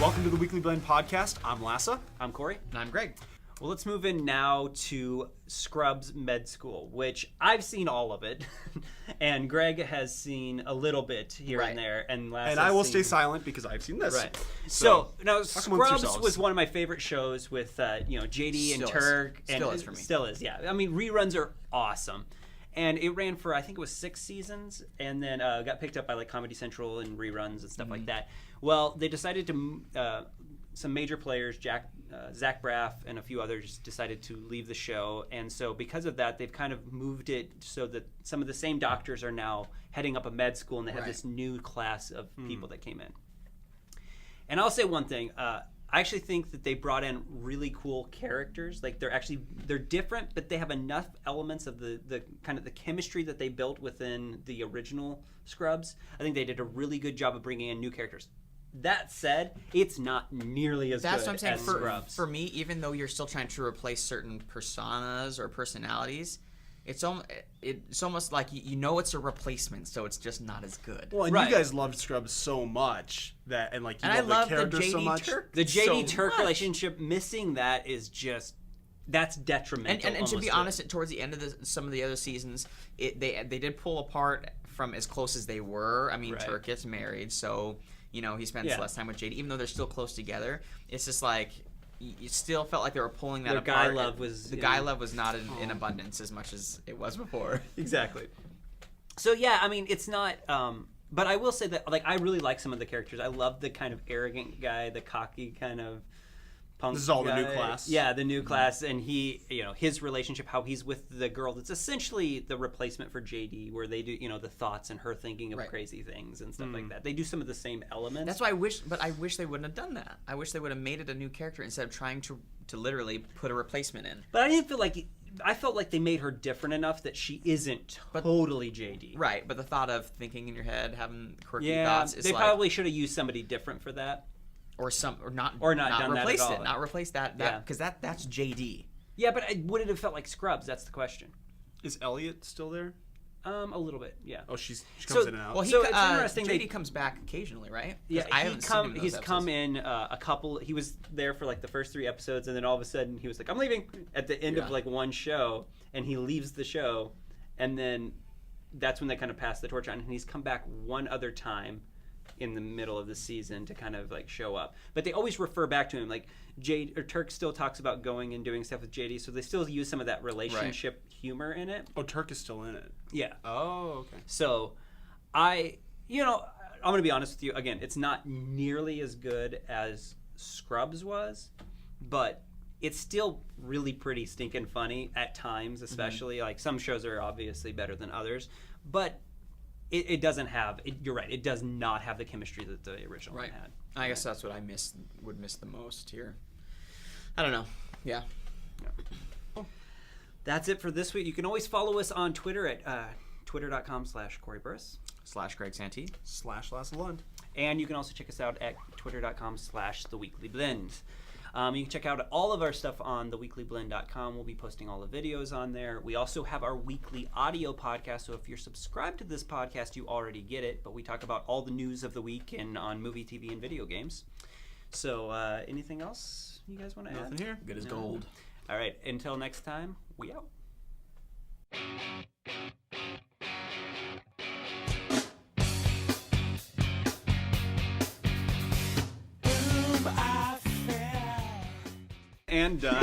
Welcome to the Weekly Blend Podcast. I'm Lassa. I'm Corey. And I'm Greg. Well, let's move in now to Scrubs Med School, which I've seen all of it, and Greg has seen a little bit here and there, and I will stay silent because I've seen this. Right. So now, talk amongst Scrubs yourselves. was one of my favorite shows with JD and Still is. Turk, and Still is for me. Still is, yeah. I mean, reruns are awesome, and it ran for I think it was 6 seasons, and then got picked up by like Comedy Central and reruns and stuff like that. Well, they decided to. Some major players, Zach Braff and a few others, decided to leave the show, and so because of that, they've kind of moved it so that some of the same doctors are now heading up a med school, and they have this new class of people that came in. And I'll say one thing: I actually think that they brought in really cool characters. Like they're different, but they have enough elements of the kind of the chemistry that they built within the original Scrubs. I think they did a really good job of bringing in new characters. That said, it's not nearly as That's good what I'm saying. as Scrubs. For me, even though you're still trying to replace certain personas or personalities, it's almost like you know it's a replacement, so it's just not as good. Well, and Right. you guys loved Scrubs so much that, and like you And love I love the characters the so JD much. Turk. The JD so Turk much. relationship, missing that is just that's detrimental. And to almost be it. honest, towards the end of some of the other seasons, they did pull apart from as close as they were. I mean, Right. Turk gets married, so he spends less time with JD, even though they're still close together. It's just like you still felt like they were pulling that Their apart. guy love was guy love was not in abundance as much as it was before. Exactly. So yeah, I mean, it's not. But I will say that like I really like some of the characters. I love the kind of arrogant guy, the cocky kind of punk. This is all the new guy. class. Yeah, the new class, and he, his relationship, how he's with the girl that's essentially the replacement for JD, where they do, the thoughts and her thinking of Right. crazy things and stuff like that. They do some of the same elements. That's why I wish they wouldn't have done that. I wish they would have made it a new character instead of trying to literally put a replacement in. But I didn't feel like. I felt like they made her different enough that she isn't totally JD. Right, but the thought of thinking in your head, having quirky Yeah, thoughts, is they like, probably should have used somebody different for that. or not done that at replace all. it, not replace that because that's JD. Yeah, but would it have felt like Scrubs? That's the question. Is Elliot still there? A little bit, yeah. Oh, she comes So- in and out. Well, So it's interesting JD they- comes back occasionally, right? 'Cause Yeah, I haven't seen him in those he's come episodes. in a couple. He was there for like the first 3 episodes, and then all of a sudden he was like, "I'm leaving" at the end of Yeah. like one show, and he leaves the show, and then that's when they kind of pass the torch on, and he's come back one other time in the middle of the season to kind of like show up. But they always refer back to him. Like Turk still talks about going and doing stuff with JD, so they still use some of that relationship humor in it. Oh, Turk is still in it. Yeah. Oh, okay. So I'm going to be honest with you. Again, it's not nearly as good as Scrubs was, but it's still really pretty stinking funny at times, especially. Like some shows are obviously better than others, but it doesn't have, you're right, it does not have the chemistry that the original one had. I guess that's what I would miss the most here. I don't know. Yeah. That's it for this week. You can always follow us on Twitter at twitter.com/Corey Burris. /Greg Santee. /Lassa Lund. And you can also check us out at twitter.com/theweeklyblend. You can check out all of our stuff on theweeklyblend.com. We'll be posting all the videos on there. We also have our weekly audio podcast, so if you're subscribed to this podcast, you already get it, but we talk about all the news of the week and on movie, TV, and video games. So anything else you guys want to add? Nothing here. Good as No. gold. All right, until next time, we out. And done.